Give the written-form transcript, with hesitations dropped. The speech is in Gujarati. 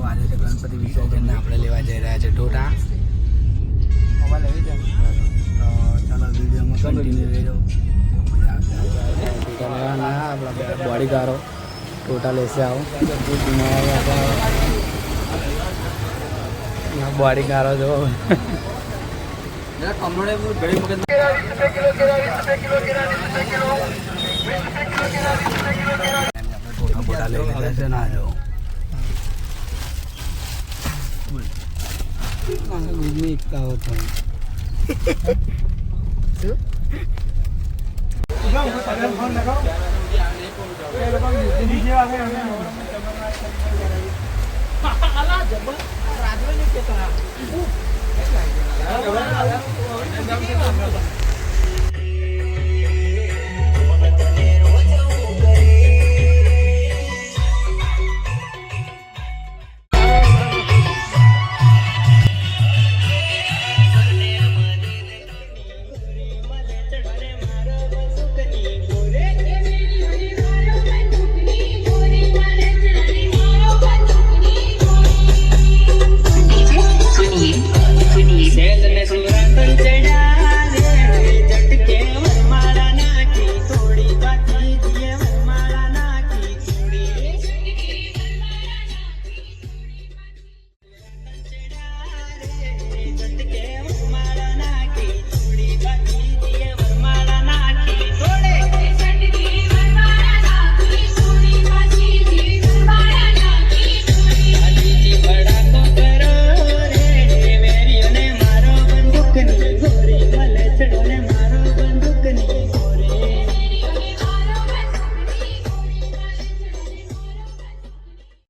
આજે છે ગણપતિ વિસર્જનને આપણે લેવા જઈ રહ્યા છે ઠોઠા. મોબાઈલ લઈ જાય તો ચાલો વિડીયોમાં કન્ટિન્યુ રહેજો. ઠોઠા લેવાના આપણા બોડીગારો ઠોઠા લેશે આવો બોડીગારો જો કમરોડે ઘડી મગજ ફોટા લઈ લીધા છે ના જો દૂધની એકતા હતો